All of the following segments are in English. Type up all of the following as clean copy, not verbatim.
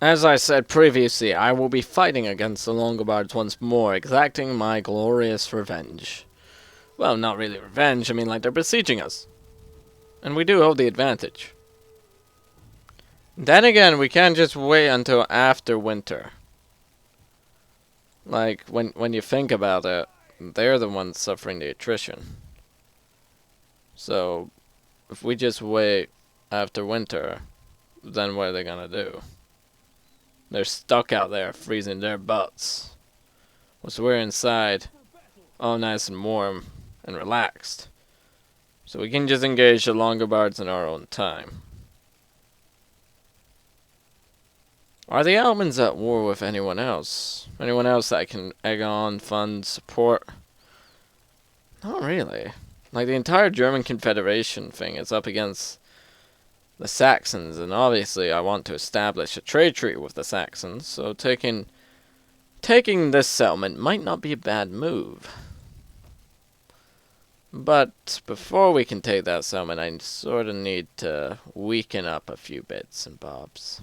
As I said previously, I will be fighting against the Longobards once more, exacting my glorious revenge. Well, not really revenge, I mean like they're besieging us. And we do hold the advantage. Then again, we can't just wait until after winter. Like, when you think about it, they're the ones suffering the attrition. So, if we just wait after winter, then what are they gonna do? They're stuck out there, freezing their butts. So we're inside, all nice and warm and relaxed. So we can just engage the Longobards in our own time. Are the Almans at war with anyone else? Anyone else that I can egg on, fund, support? Not really. Like, the entire German Confederation thing is up against the Saxons, and obviously I want to establish a trade treaty with the Saxons, so taking this settlement might not be a bad move. But before we can take that settlement, I sort of need to weaken up a few bits and bobs.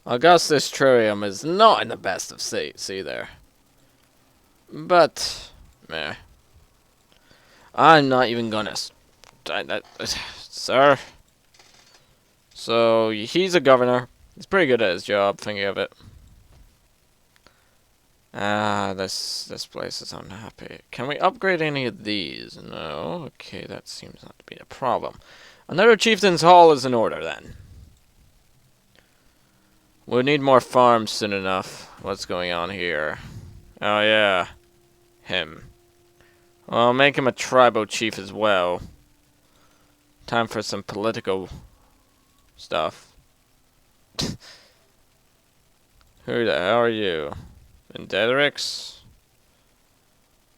Augustus Trium is not in the best of states either. But, meh. I'm not even gonna... Sir? So, he's a governor. He's pretty good at his job, thinking of it. This place is unhappy. Can we upgrade any of these? No. Okay, that seems not to be a problem. Another chieftain's hall is in order, then. We'll need more farms soon enough. What's going on here? Oh, yeah. Him. Well, make him a tribal chief as well. Time for some political stuff. Who the hell are you? Vendedrix?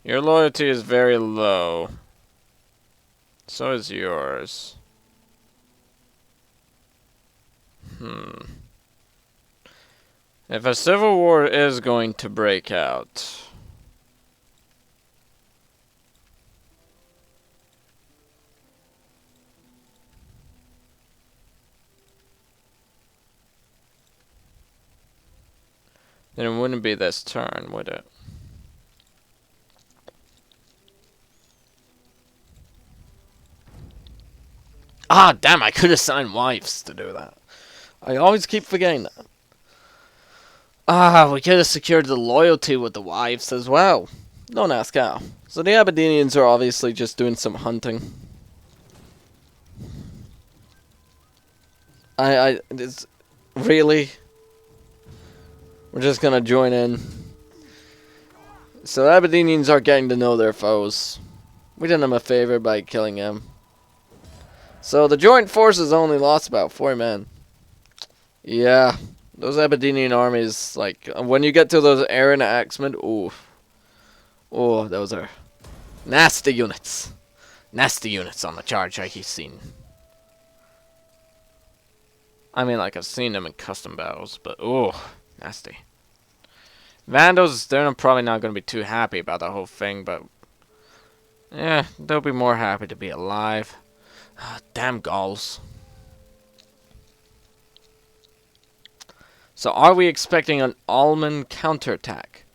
Your loyalty is very low. So is yours. If a civil war is going to break out, then it wouldn't be this turn, would it? Ah, damn, I could have signed wives to do that. I always keep forgetting that. Ah, we could have secured the loyalty with the wives as well. Don't ask how. So the Aberdenians are obviously just doing some hunting. Really? We're just gonna join in. So the Aberdenians are getting to know their foes. We did them a favor by killing them. So the joint forces only lost about 4 men. Yeah. Those Aberdenian armies, like, when you get to those Aaron Axemen, ooh. Oh, those are nasty units. Nasty units on the charge I keep seeing. I mean, like, I've seen them in custom battles, but, ooh, nasty. Vandals, they're probably not going to be too happy about the whole thing, but, yeah, they'll be more happy to be alive. Damn Gauls. So are we expecting an Alman counterattack?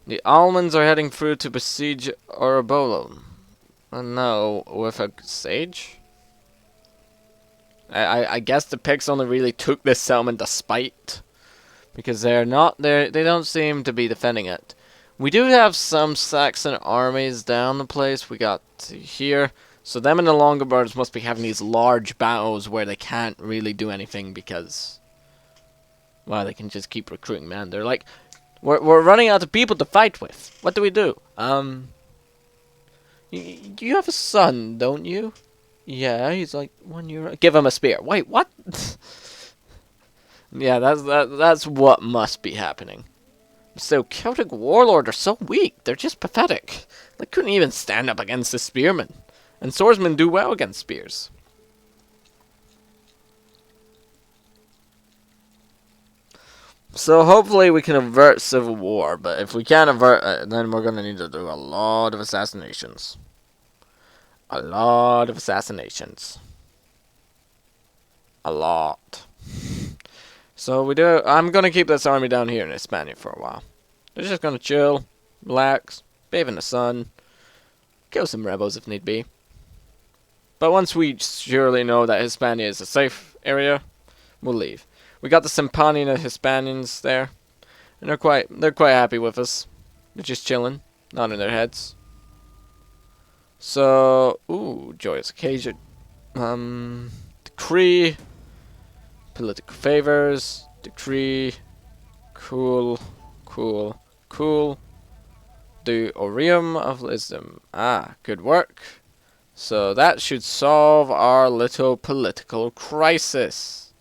The Almans are heading through to besiege Orebolum. No, with a sage? I guess the Picts only really took this settlement to spite. Because they're not there. They don't seem to be defending it. We do have some Saxon armies down the place. We got here. So them and the Longobards must be having these large battles where they can't really do anything because... well, they can just keep recruiting men. They're like, we're running out of people to fight with. What do we do? You have a son, don't you? Yeah, he's like 1 year. Give him a spear. Wait, what? Yeah, that's what must be happening. So Celtic warlords are so weak. They're just pathetic. They couldn't even stand up against the spearmen. And swordsmen do well against spears. So hopefully we can avert civil war, but if we can't avert it, then we're going to need to do a lot of assassinations. A lot of assassinations. A lot. So we do. I'm gonna keep this army down here in Hispania for a while. They're just gonna chill, relax, bathe in the sun, kill some rebels if need be. But once we surely know that Hispania is a safe area, we'll leave. We got the Campanian and Hispanians there, and they're quite happy with us. They're just chilling, nodding their heads. So, ooh, joyous occasion. Decree. Political favors. Decree. Cool. Cool. Cool. The Aureum of Wisdom. Ah, good work. So that should solve our little political crisis.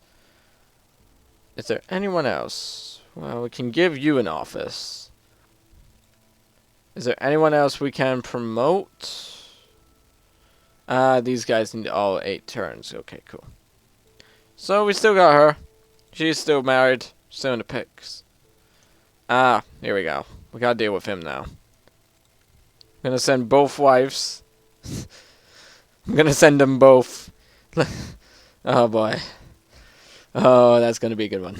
Is there anyone else? Well, we can give you an office. Is there anyone else we can promote? These guys need all 8 turns. Okay, cool. So we still got her. She's still married. Still in the pics. Ah, here we go. We gotta deal with him now. I'm gonna send both wives. I'm gonna send them both. Oh boy. Oh, that's gonna be a good one.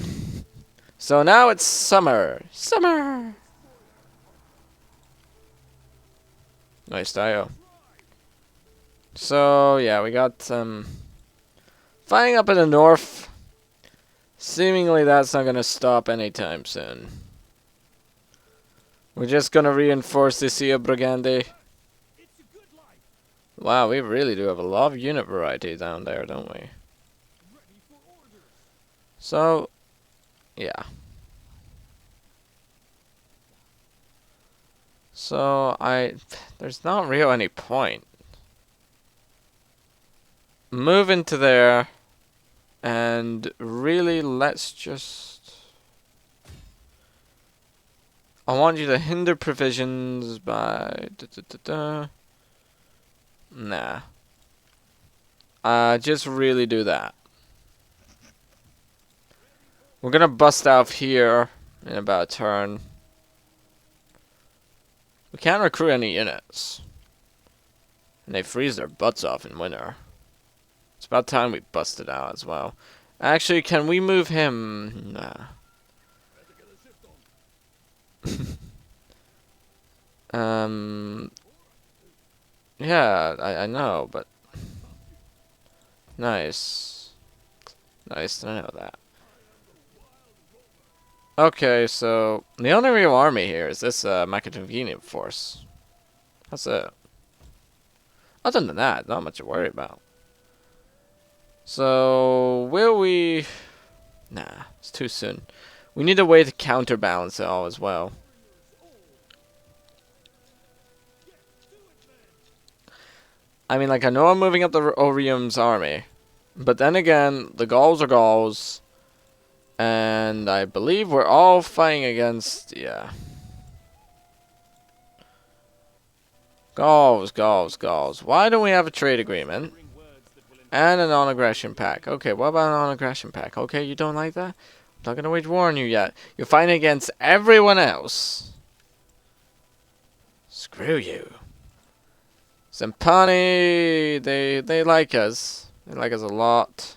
So now it's summer. Summer! Nice style. So, yeah, we got fighting up in the north. Seemingly that's not gonna stop anytime soon. We're just gonna reinforce the Sia Brigande. Wow, we really do have a lot of unit variety down there, don't we? So, yeah. So, there's not really any point. Move into there, and really let's just... I want you to hinder provisions by... Nah. Just really do that. We're gonna bust out here in about a turn. We can't recruit any units. And they freeze their butts off in winter. It's about time we busted out as well. Actually, can we move him? Nah. Yeah, I know, but... Nice. Nice to know that. Okay, so... The only real army here is this Macedonian force. That's it. Other than that, not much to worry about. So, will we... Nah, it's too soon. We need a way to counterbalance it all as well. I mean, like, I know I'm moving up the Orium's army. But then again, the Gauls are Gauls. And I believe we're all fighting against... Yeah. Gauls, Gauls, Gauls. Why don't we have a trade agreement? And a non-aggression pact. Okay, what about a non-aggression pact? Okay, you don't like that? I'm not going to wage war on you yet. You're fighting against everyone else. Screw you. Zampani, they like us. They like us a lot.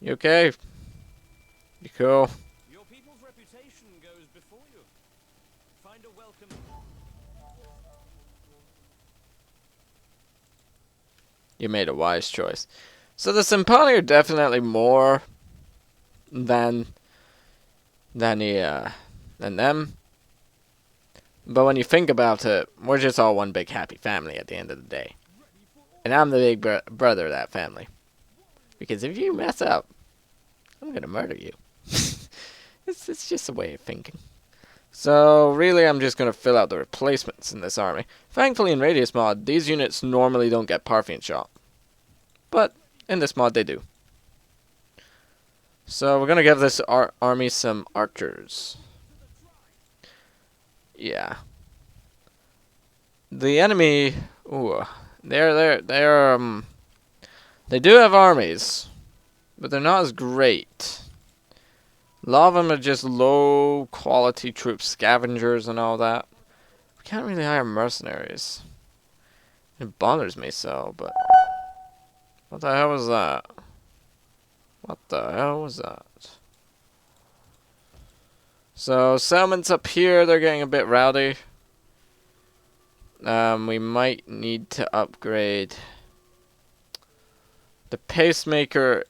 You okay? You cool? Your people's reputation goes before you. Find a welcome. You made a wise choice. So the Zampani are definitely more than them. But when you think about it, we're just all one big happy family at the end of the day. And I'm the big brother of that family. Because if you mess up, I'm gonna murder you. It's just a way of thinking. So really I'm just gonna fill out the replacements in this army. Thankfully in Radius mod, these units normally don't get Parthian shot. But in this mod they do. So we're gonna give this army some archers. Yeah. The enemy, ooh, they do have armies, but they're not as great. A lot of them are just low quality troops, scavengers and all that. We can't really hire mercenaries. It bothers me so, but what the hell was that? What the hell was that? So settlements up here, they're getting a bit rowdy. We might need to upgrade. The pacemaker,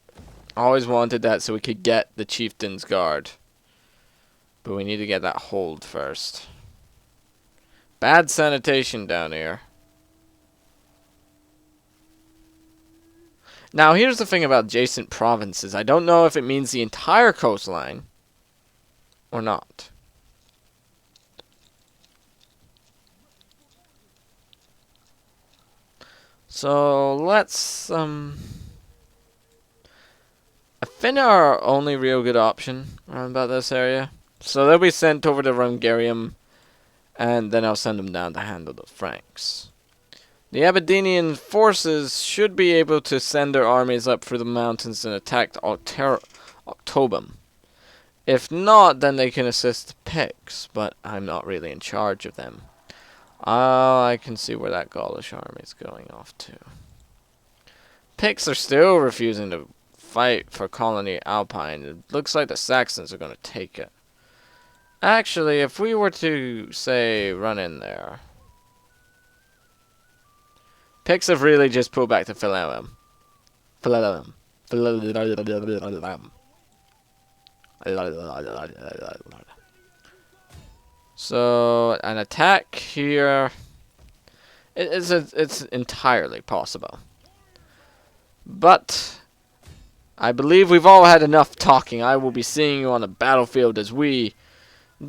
always wanted that so we could get the chieftain's guard. But we need to get that hold first. Bad sanitation down here. Now here's the thing about adjacent provinces. I don't know if it means the entire coastline or not. So let's Finna are our only real good option around about this area. So they'll be sent over to Rungarium, and then I'll send them down to handle the Franks. The Aberdenian forces should be able to send their armies up through the mountains and attack Octobum. If not, then they can assist the Picts, but I'm not really in charge of them. I can see where that Gaulish army is going off to. Picts are still refusing to fight for Colony Alpine. It looks like the Saxons are going to take it. Actually, if we were to, say, run in there... Picts have really just pulled back to Philelum. So, an attack here... It's entirely possible. But... I believe we've all had enough talking. I will be seeing you on the battlefield as we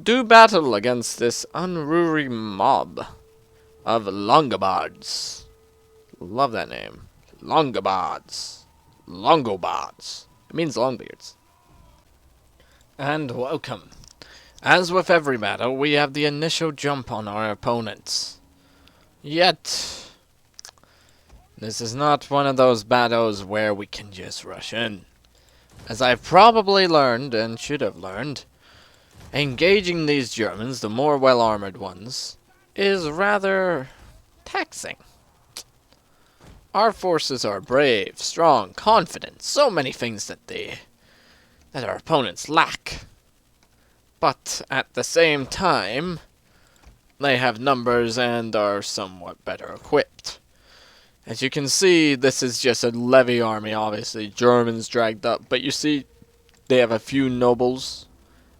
do battle against this unruly mob of Longobards. Love that name. Longobards. Longobards. It means longbeards. And welcome. As with every battle, we have the initial jump on our opponents. Yet... this is not one of those battles where we can just rush in. As I've probably learned, and should have learned, engaging these Germans, the more well-armored ones, is rather taxing. Our forces are brave, strong, confident, so many things that our opponents lack. But at the same time, they have numbers and are somewhat better equipped. As you can see, this is just a levy army, obviously. Germans dragged up. But you see, they have a few nobles.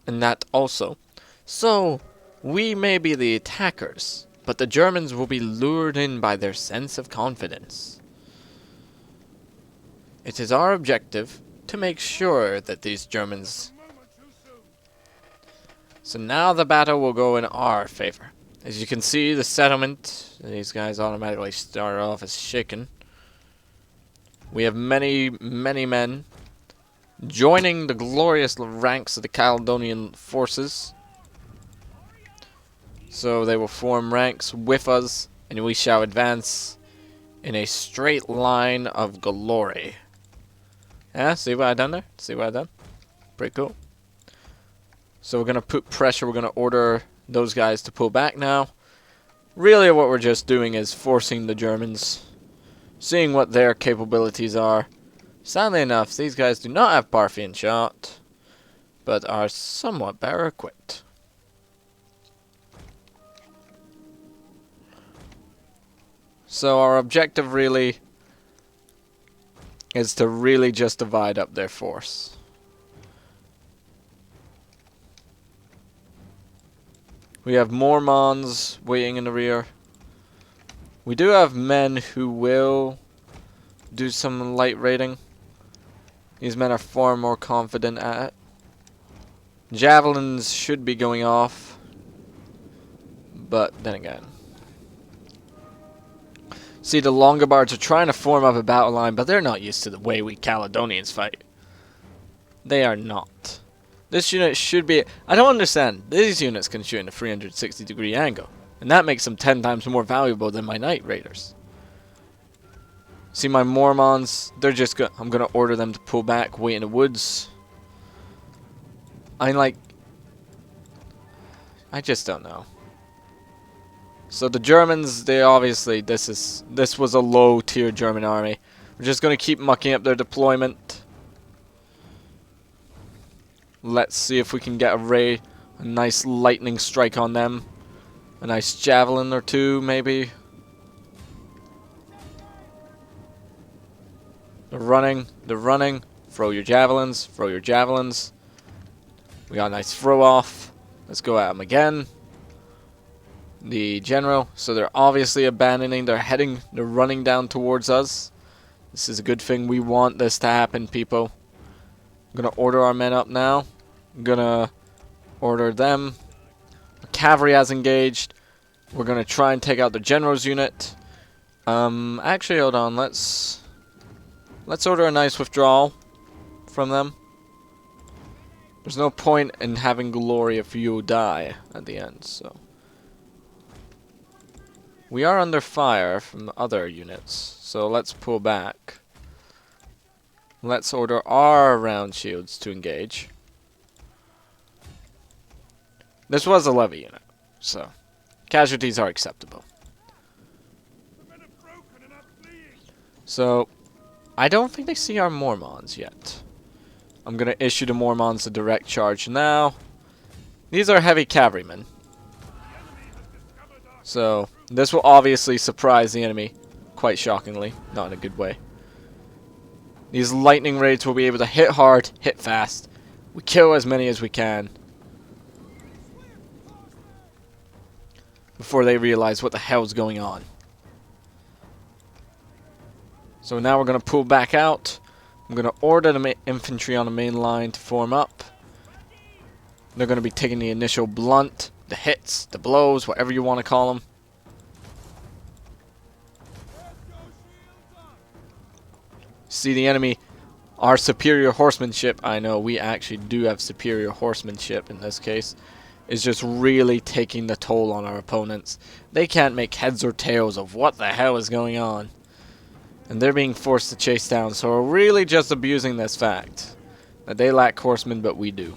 And that also. So, we may be the attackers. But the Germans will be lured in by their sense of confidence. It is our objective to make sure that these Germans... So now the battle will go in our favor. As you can see, the settlement, these guys automatically start off as shaken. We have many, many men joining the glorious ranks of the Caledonian forces. So they will form ranks with us, and we shall advance in a straight line of glory. Yeah, see what I done there? See what I done? Pretty cool. So we're going to put pressure, we're going to order those guys to pull back now. Really what we're just doing is forcing the Germans, seeing what their capabilities are. Sadly enough, these guys do not have Parthian shot, but are somewhat better equipped. So our objective really is to really just divide up their force. We have Mormons waiting in the rear. We do have men who will do some light raiding. These men are far more confident at it. Javelins should be going off. But then again. See, the Longobards are trying to form up a battle line, but they're not used to the way we Caledonians fight. They are not. This unit should be... I don't understand. These units can shoot in a 360-degree angle. And that makes them 10 times more valuable than my Night Raiders. See my Mormons? They're just go... I'm going to order them to pull back, wait in the woods. I just don't know. So the Germans, they obviously... This was a low-tier German army. We're just going to keep mucking up their deployment. Let's see if we can get a raid. I'm A nice lightning strike on them. A nice javelin or two, maybe. They're running. They're running. Throw your javelins. Throw your javelins. We got a nice throw off. Let's go at them again. The general. So they're obviously abandoning. They're running down towards us. This is a good thing. We want this to happen, people. I'm going to order our men up now. I'm going to order them. The cavalry has engaged. We're going to try and take out the general's unit. Actually, hold on. Let's order a nice withdrawal from them. There's no point in having glory if you die at the end, so. We are under fire from other units, so let's pull back. Let's order our round shields to engage. This was a levy unit, so casualties are acceptable. So, I don't think they see our Mormons yet. I'm going to issue the Mormons a direct charge now. These are heavy cavalrymen. So, this will obviously surprise the enemy, quite shockingly, not in a good way. These lightning raids will be able to hit hard, hit fast. We kill as many as we can before they realize what the hell's going on. So now we're going to pull back out. I'm going to order the infantry on the main line to form up. They're going to be taking the initial blunt, the hits, the blows, whatever you want to call them. See the enemy, our superior horsemanship, I know we actually do have superior horsemanship in this case, is just really taking the toll on our opponents. They can't make heads or tails of what the hell is going on. And they're being forced to chase down, so we're really just abusing this fact. That they lack horsemen, but we do.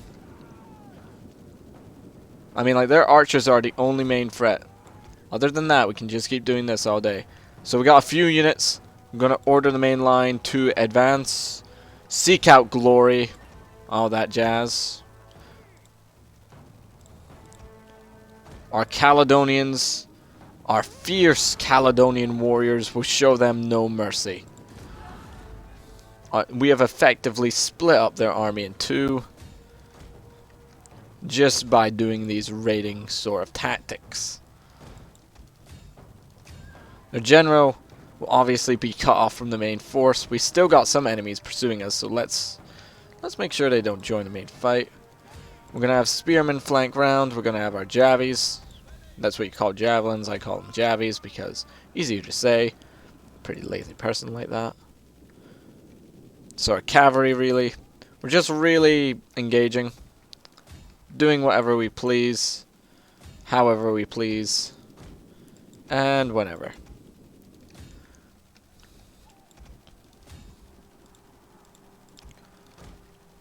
I mean, like, their archers are the only main threat. Other than that, we can just keep doing this all day. So we got a few units. I'm going to order the main line to advance. Seek out glory. All that jazz. Our Caledonians... Our fierce Caledonian warriors will show them no mercy. We have effectively split up their army in two just by doing these raiding sort of tactics. The general will obviously be cut off from the main force. We still got some enemies pursuing us, so let's make sure they don't join the main fight. We're going to have spearmen flank round. We're going to have our javies. That's what you call javelins. I call them javies because easier to say. Pretty lazy person like that. So our cavalry, really. We're just really engaging. Doing whatever we please. However we please. And whenever.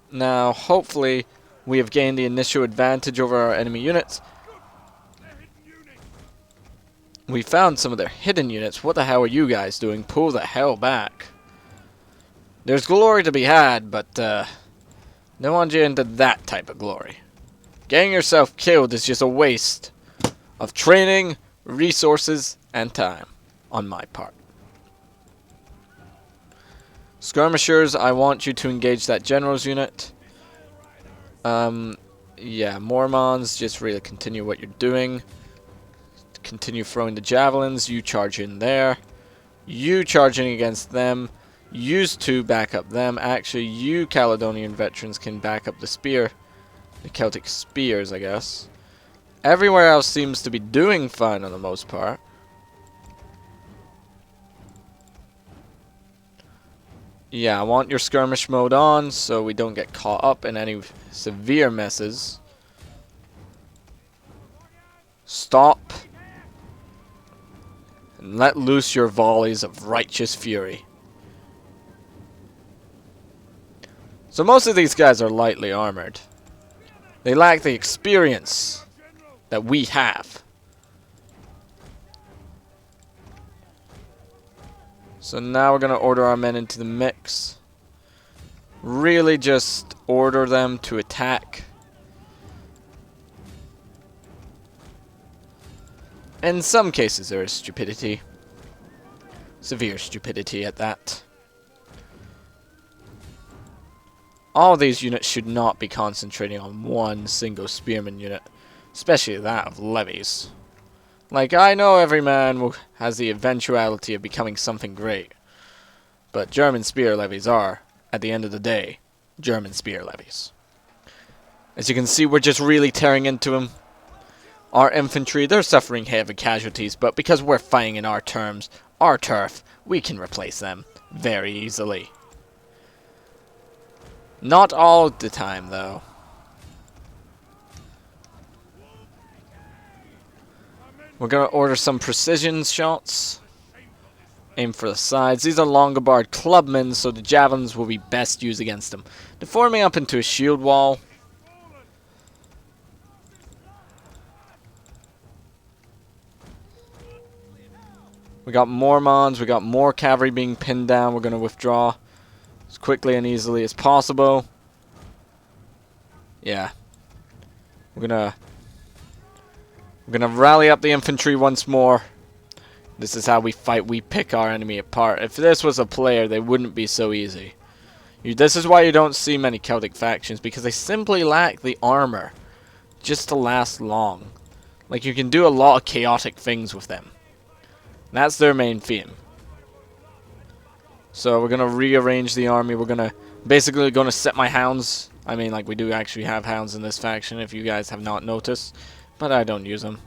Now, hopefully, we have gained the initial advantage over our enemy units. We found some of their hidden units. What the hell are you guys doing? Pull the hell back. There's glory to be had, but don't want you into that type of glory. Getting yourself killed is just a waste of training, resources, and time on my part. Skirmishers, I want you to engage that general's unit. Yeah, Mormons, just really continue what you're doing. Continue throwing the javelins. You charge in there. You charging against them. Use to back up them. Actually, you Caledonian veterans can back up the spear. The Celtic spears, I guess. Everywhere else seems to be doing fine on the most part. Yeah, I want your skirmish mode on so we don't get caught up in any severe messes. Stop. And let loose your volleys of righteous fury. So most of these guys are lightly armored. They lack the experience that we have. So now we're going to order our men into the mix. Really just order them to attack. In some cases there is stupidity. Severe stupidity at that. All these units should not be concentrating on one single spearman unit, especially that of levies. Like, I know every man has the eventuality of becoming something great, but German spear levies are, at the end of the day, German spear levies. As you can see, we're just really tearing into them. Our infantry, they're suffering heavy casualties, but because we're fighting in our terms, our turf, we can replace them very easily. Not all the time, though. We're going to order some precision shots. Aim for the sides. These are Longobards clubmen, so the javelins will be best used against them. They're forming up into a shield wall. We got more Mons, we got more cavalry being pinned down. We're going to withdraw as quickly and easily as possible. Yeah. We're gonna rally up the infantry once more. This is how we fight. We pick our enemy apart. If this was a player, they wouldn't be so easy. This is why you don't see many Celtic factions, because they simply lack the armor just to last long. Like, you can do a lot of chaotic things with them. That's their main theme. So we're gonna rearrange the army. We're basically gonna set my hounds. I mean, like, we do actually have hounds in this faction, if you guys have not noticed, but I don't use them.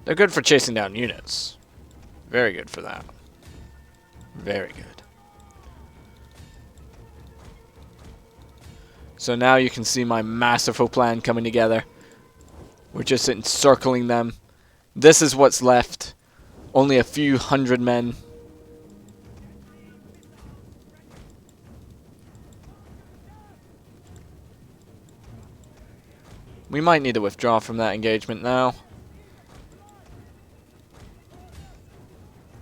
They're good for chasing down units. Very good for that. Very good. So now you can see my masterful plan coming together. We're just encircling them. This is what's left. Only a few hundred men. We might need to withdraw from that engagement now.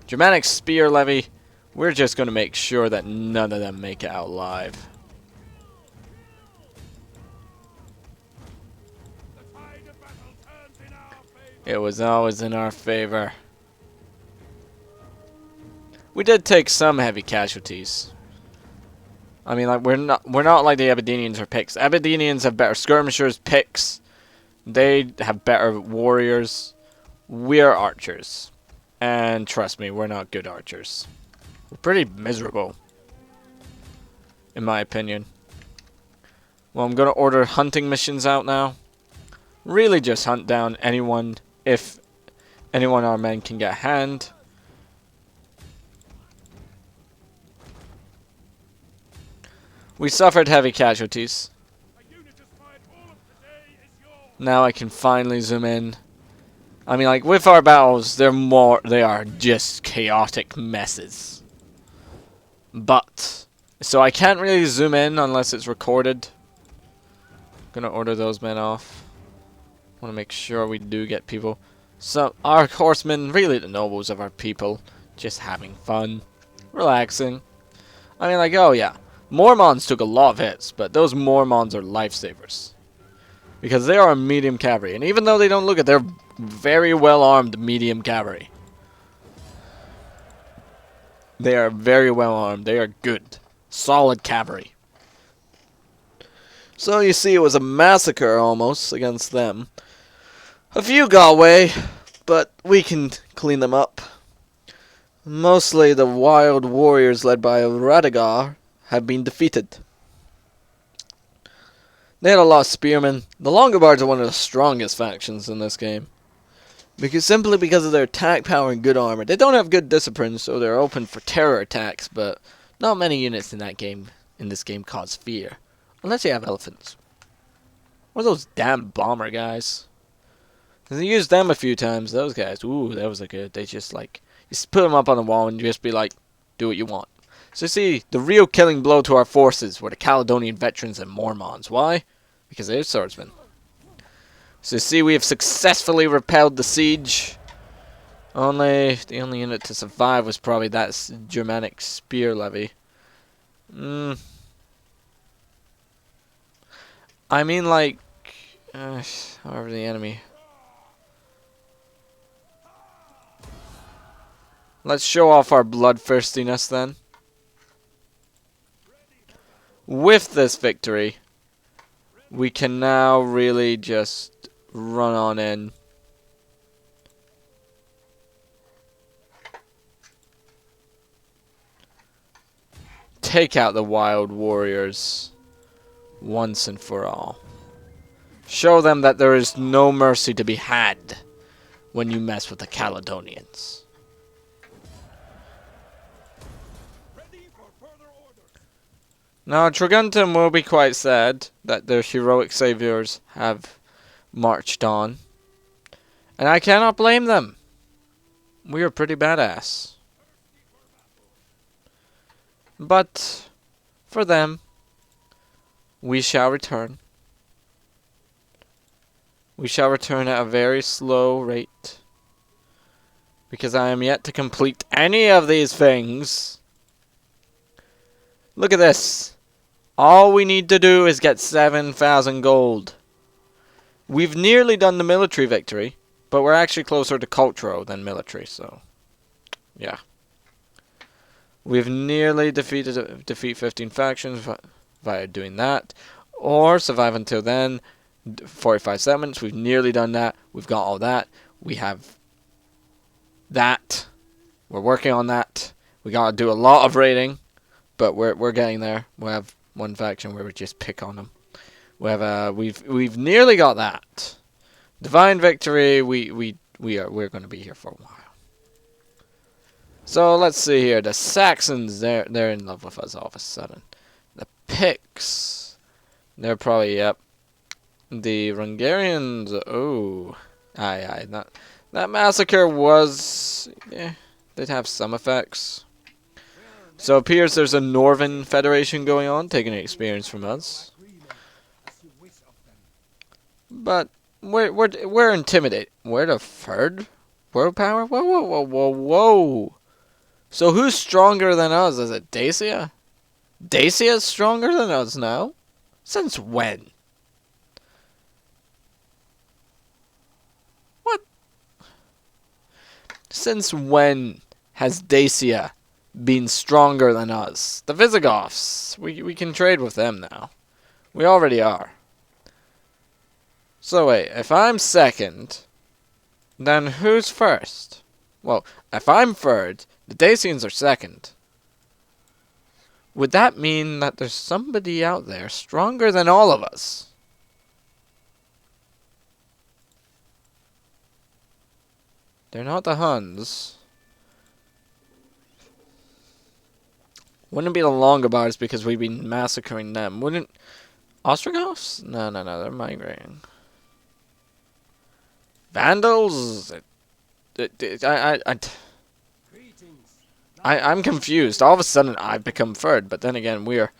Germanic spear levy. We're just going to make sure that none of them make it out alive. It was always in our favor. We did take some heavy casualties. I mean, like, we're not like the Aberdenians or Picts. Aberdenians have better skirmishers, Picts. They have better warriors. We're archers. And trust me, we're not good archers. We're pretty miserable, in my opinion. Well, I'm going to order hunting missions out now. Really just hunt down anyone, if anyone our men can get a hand. We suffered heavy casualties. Now I can finally zoom in. I mean, like, with our battles, they are just chaotic messes. But, so I can't really zoom in unless it's recorded. Gonna order those men off. Want to make sure we do get people. So, our horsemen, really the nobles of our people, just having fun, relaxing. I mean, like, oh yeah, Mormons took a lot of hits, but those Mormons are lifesavers. Because they are a medium cavalry, and even though they don't look it, they're very well armed medium cavalry. They are very well armed. They are good, solid cavalry. So you see, it was a massacre almost against them. A few got away, but we can clean them up. Mostly the wild warriors led by Radoius have been defeated. They had a lot of spearmen. The Longobards are one of the strongest factions in this game. Simply because of their attack power and good armor. They don't have good discipline, so they're open for terror attacks, but not many units in this game cause fear. Unless you have elephants. Or those damn bomber guys. I used them a few times, those guys. Ooh, that was good. They just like, you just put them up on the wall and you just be like, do what you want. So see, the real killing blow to our forces were the Caledonian veterans and Mormons. Why? Because they're swordsmen. So see, we have successfully repelled the siege. The only unit to survive was probably that Germanic spear levy. I mean, like, however the enemy. Let's show off our bloodthirstiness then. With this victory, we can now really just run on in. Take out the wild warriors once and for all. Show them that there is no mercy to be had when you mess with the Caledonians. Now, Triguntum will be quite sad that their heroic saviors have marched on. And I cannot blame them. We are pretty badass. But for them, we shall return. We shall return at a very slow rate. Because I am yet to complete any of these things. Look at this. All we need to do is get 7,000 gold. We've nearly done the military victory. But we're actually closer to cultural than military, so yeah. We've nearly defeat 15 factions via doing that. Or survive until then. 45 settlements. We've nearly done that. We've got all that. We have that. We're working on that. We gotta do a lot of raiding, but we're getting there. We have one faction where we just pick on them. We have we've nearly got that. Divine victory. We're going to be here for a while. So let's see here. The Saxons, they're in love with us all of a sudden. The Picts, they're probably, yep. The Hungarians, oh, aye, that massacre was, yeah, they'd have some effects. So it appears there's a Northern Federation going on, taking experience from us. But we're intimidated. We're the third world power? Whoa. So who's stronger than us? Is it Dacia? Dacia's stronger than us now? Since when? What? Since when has Dacia been stronger than us? The Visigoths. We can trade with them now. We already are. So wait, if I'm second, then who's first? Well, if I'm third, the Dacians are second. Would that mean that there's somebody out there stronger than all of us? They're not the Huns. Wouldn't it be the Longobards because we've been massacring them? Wouldn't Ostrogoths? No, they're migrating. Vandals? I'm confused. All of a sudden, I've become third, but then again, we are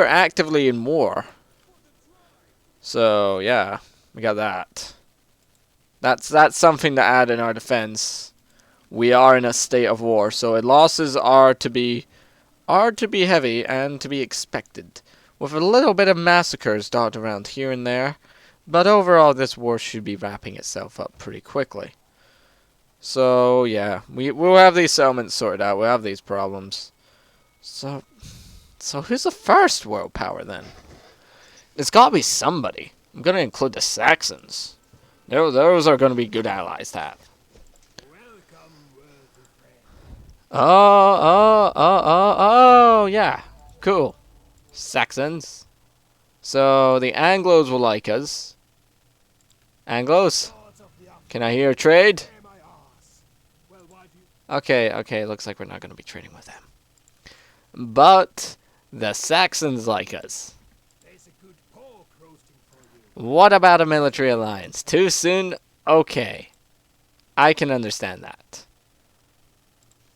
actively in war. So yeah, we got that. That's something to add in our defense. We are in a state of war, so losses are to be heavy and to be expected, with a little bit of massacres dotted around here and there. But overall, this war should be wrapping itself up pretty quickly. So, yeah, we'll have these settlements sorted out. We'll have these problems. So who's the first world power, then? It's got to be somebody. I'm going to include the Saxons. Those are going to be good allies to have. Oh, yeah. Cool. Saxons. So, the Anglos will like us. Anglos? Can I hear a trade? Okay, looks like we're not going to be trading with them. But the Saxons like us. What about a military alliance? Too soon? Okay. I can understand that.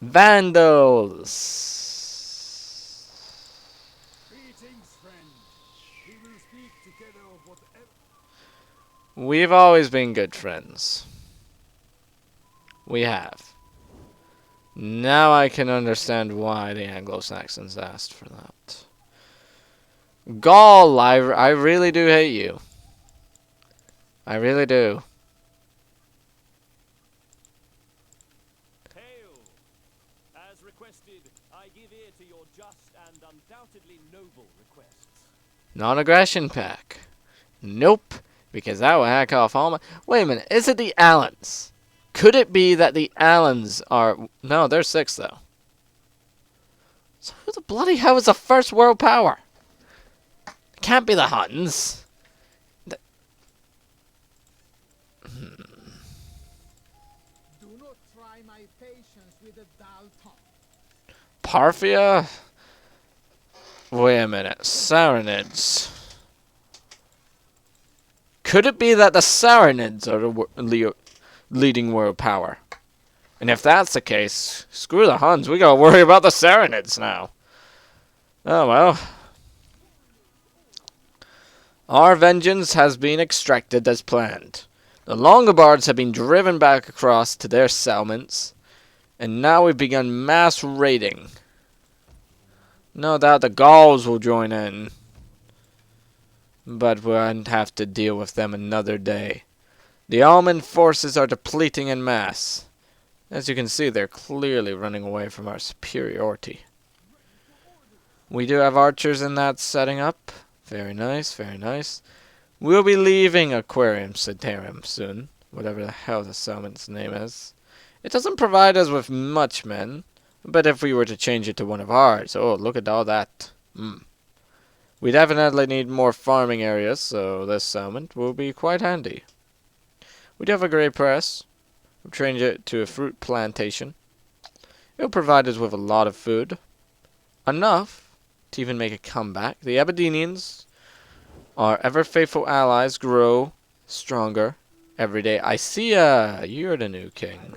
Vandals. We've always been good friends. We have. Now I can understand why the Anglo-Saxons asked for that. Gaul, I really do hate you. I really do. requested, I give ear to your just and undoubtedly noble requests. Non-aggression pack. Nope. Because that will hack off all my... Wait a minute. Is it the Allens? Could it be that the Allens are... No, they're 6, though. So who the bloody hell is the first world power? It can't be the Huns. Do not try my patience with a dull tongue. Parthia? Wait a minute. Saronids. Could it be that the Saronids are the leading world power? And if that's the case, screw the Huns. We gotta worry about the Saronids now. Oh well. Our vengeance has been extracted as planned. The Longobards have been driven back across to their settlements, and now we've begun mass raiding. No doubt the Gauls will join in, but we'll have to deal with them another day. The almond forces are depleting en masse. As you can see, they're clearly running away from our superiority. We do have archers in that setting up. Very nice, very nice. We'll be leaving Aquarium Ceterum soon, whatever the hell the settlement's name is. It doesn't provide us with much men, but if we were to change it to one of ours, oh, look at all that. We definitely need more farming areas, so this settlement will be quite handy. We do have a great press. We'll change it to a fruit plantation. It'll provide us with a lot of food. Enough to even make a comeback. The Aberdenians, our ever-faithful allies, grow stronger every day. I see you're the new king.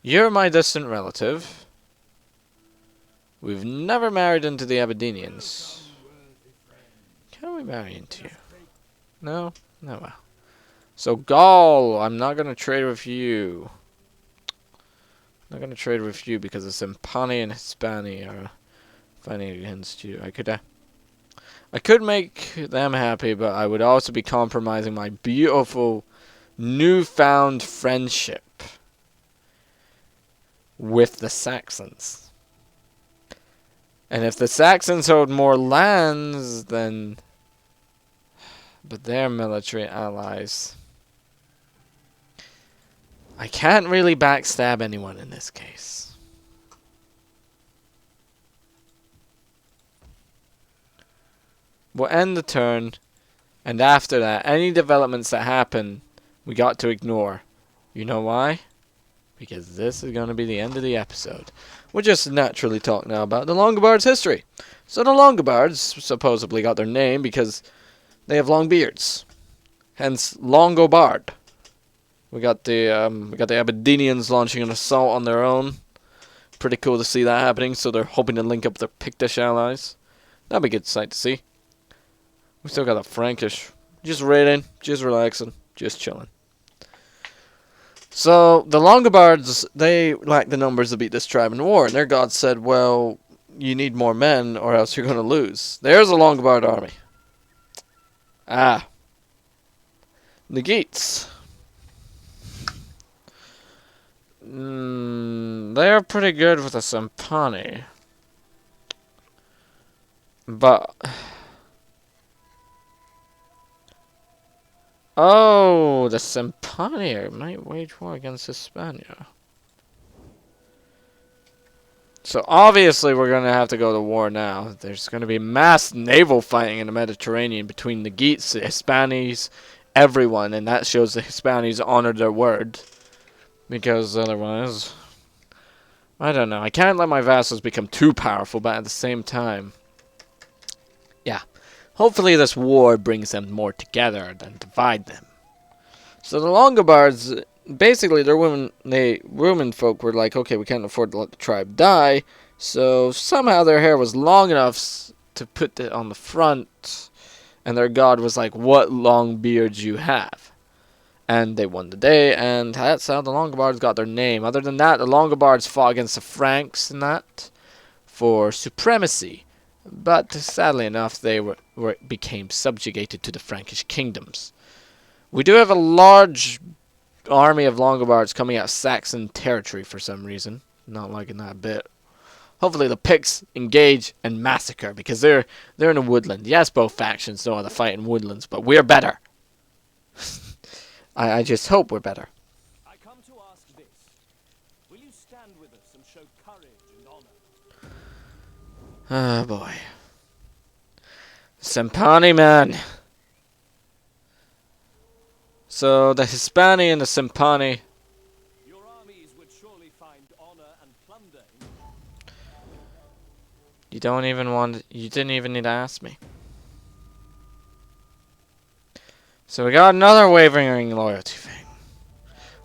You're my distant relative. We've never married into the Aberdenians. Can we marry into you? No? No, well. So, Gaul, I'm not going to trade with you. I'm not going to trade with you because the Simpani and Hispani are fighting against you. I could make them happy, but I would also be compromising my beautiful newfound friendship with the Saxons. And if the Saxons hold more lands, then... But they're military allies. I can't really backstab anyone in this case. We'll end the turn, and after that, any developments that happen, we got to ignore. You know why? Because this is going to be the end of the episode. We'll just naturally talk now about the Longobards' history. So the Longobards supposedly got their name because they have long beards. Hence, Longobard. We got the Aberdenians launching an assault on their own. Pretty cool to see that happening, so they're hoping to link up with their Pictish allies. That'll be a good sight to see. We still got the Frankish. Just raiding, just relaxing, just chilling. So, the Longobards, they lack the numbers to beat this tribe in war, and their god said, well, you need more men, or else you're going to lose. There's a Longobard army. Ah. The Geats. They're pretty good with the Simpani. But... Oh, the Simpani might wage war against Hispania. So obviously we're going to have to go to war now. There's going to be mass naval fighting in the Mediterranean between the Geats, the Hispanis, everyone. And that shows the Hispanis honored their word. Because otherwise, I don't know. I can't let my vassals become too powerful, but at the same time, yeah. Hopefully this war brings them more together than divide them. So the Longobards, basically their women folk were like, okay, we can't afford to let the tribe die. So somehow their hair was long enough to put it on the front. And their god was like, what long beards you have. And they won the day, and that's how the Longobards got their name. Other than that, the Longobards fought against the Franks and that for supremacy. But sadly enough, they became subjugated to the Frankish kingdoms. We do have a large army of Longobards coming out of Saxon territory for some reason. Not liking that a bit. Hopefully the Picts engage and massacre because they're in a woodland. Yes, both factions know how to fight in woodlands, but we're better. I just hope we're better. I come to ask this. Will you stand with us and show courage and honor? Oh boy. Sempani, man. So the Hispani and the Sempani. Your armies would surely find honor and plunder in You didn't even need to ask me. So we got another wavering loyalty thing.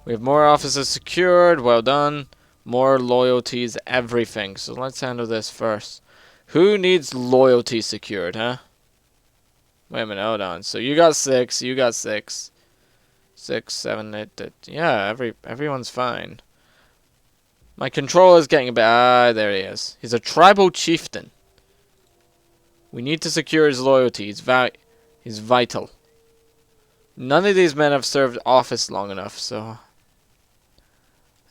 We have more offices secured. Well done. More loyalties, everything. So let's handle this first. Who needs loyalty secured, huh? Wait a minute, hold on. So you got 6, you got 6. 6, 7, 8, 8. Yeah, everyone's fine. My controller's getting a bit... Ah, there he is. He's a tribal chieftain. We need to secure his loyalty. He's vital. None of these men have served office long enough, so...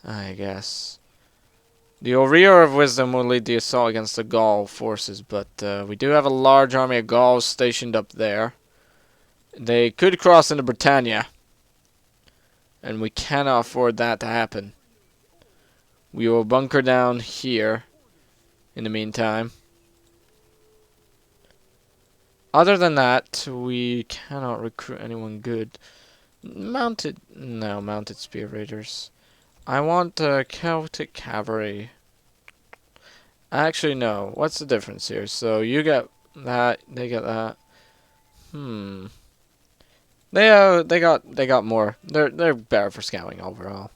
I guess. The Warrior of Wisdom will lead the assault against the Gaul forces, but we do have a large army of Gauls stationed up there. They could cross into Britannia, and we cannot afford that to happen. We will bunker down here in the meantime. Other than that, we cannot recruit anyone good. Mounted spear raiders. I want Celtic cavalry. Actually, no. What's the difference here? So you get that, they get that. They got more. They're better for scouting overall.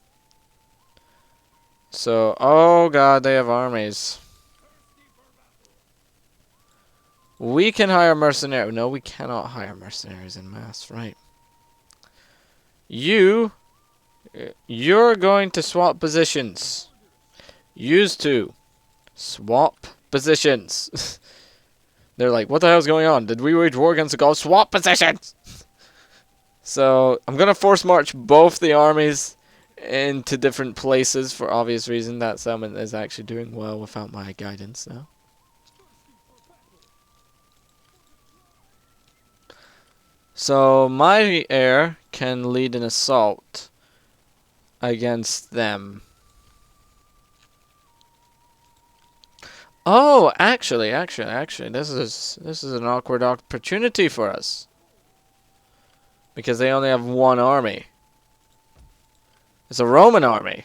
So, oh god, they have armies. We can hire mercenaries. No, we cannot hire mercenaries en masse, right? You're going to swap positions. Used to swap positions. They're like, what the hell's going on? Did we wage war against the Gauls? Swap positions! So, I'm going to force march both the armies into different places for obvious reason. That settlement is actually doing well without my guidance now. So, my heir can lead an assault against them. Oh, actually, this is an awkward opportunity for us. Because they only have one army. It's a Roman army.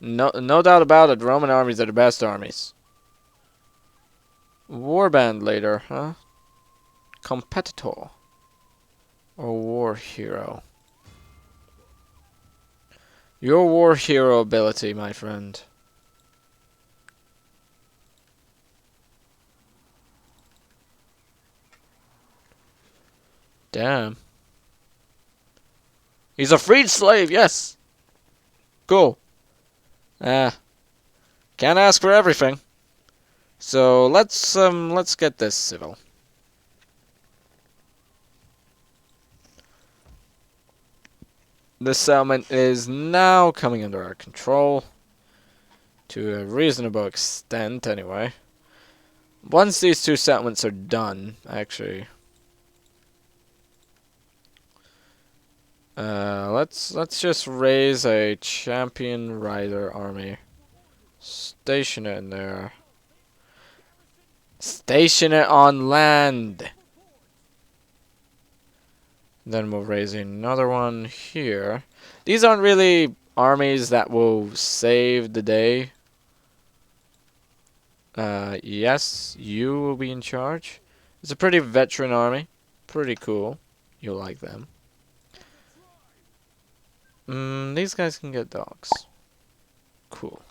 No doubt about it, Roman armies are the best armies. Warband leader, huh? Competitor. Or war hero. Your war hero ability, my friend. Damn. He's a freed slave, yes. Cool. Can't ask for everything. So let's get this civil. This settlement is now coming under our control. To a reasonable extent, anyway. Once these two settlements are done, actually. Let's just raise a champion rider army. Station it in there. Station it on land. Then we'll raise another one here. These aren't really armies that will save the day. Yes, you will be in charge. It's a pretty veteran army. Pretty cool. You'll like them. These guys can get dogs. Cool.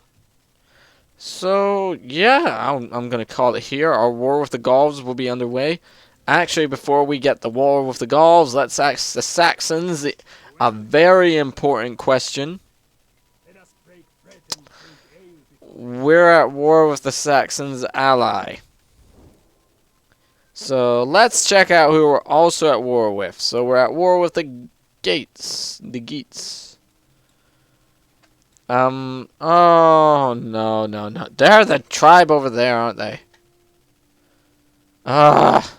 So, yeah, I'm going to call it here. Our war with the Gauls will be underway. Actually, before we get the war with the Gauls, let's ask the Saxons a very important question. We're at war with the Saxons' ally. So, let's check out who we're also at war with. So, we're at war with the Geats. The Geats. Oh, no, no, no. They're the tribe over there, aren't they? Ah.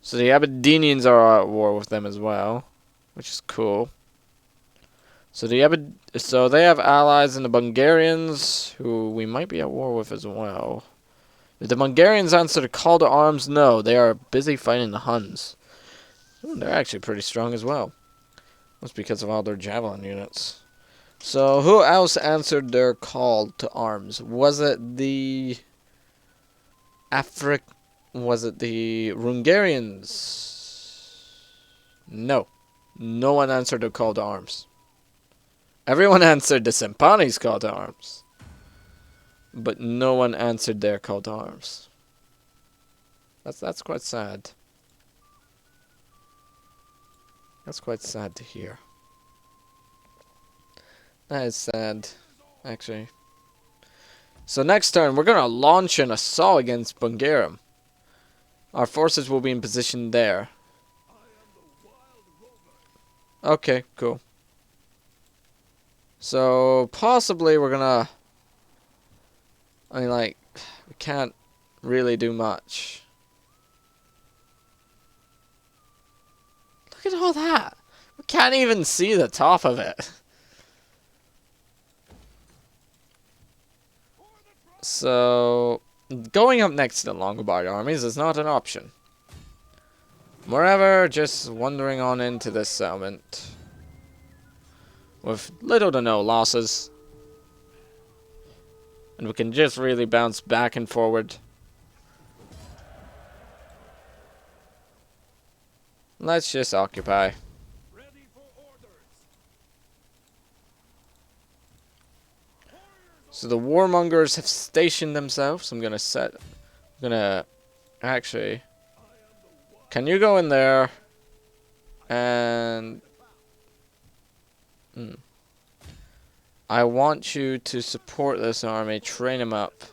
So the Aberdonians are at war with them as well, which is cool. So so they have allies in the Bulgarians, who we might be at war with as well. Did the Bulgarians answer the call to arms? No, they are busy fighting the Huns. Ooh, they're actually pretty strong as well. That's because of all their javelin units. So who else answered their call to arms? Was it the Was it the Hungarians? No. No one answered their call to arms. Everyone answered the Sempani's call to arms. But no one answered their call to arms. That's quite sad. That's quite sad to hear. That is sad, actually. So next turn, we're going to launch an assault against Bulgaria. Our forces will be in position there. Okay, cool. So, possibly we're going to... I mean, like, we can't really do much. Look at all that. We can't even see the top of it. So, going up next to the Longobardi armies is not an option. Moreover, just wandering on into this settlement with little to no losses. And we can just really bounce back and forward. Let's just occupy. Ready for orders. So the warmongers have stationed themselves. Actually, can you go in there and I want you to support this army, train them up.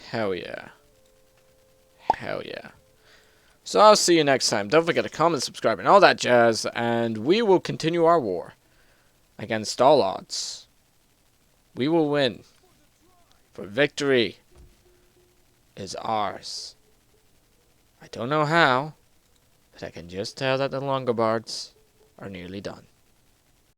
Hell yeah. Hell yeah. So I'll see you next time. Don't forget to comment, subscribe, and all that jazz, and we will continue our war against all odds. We will win. For victory is ours. I don't know how, but I can just tell that the Longobards are nearly done.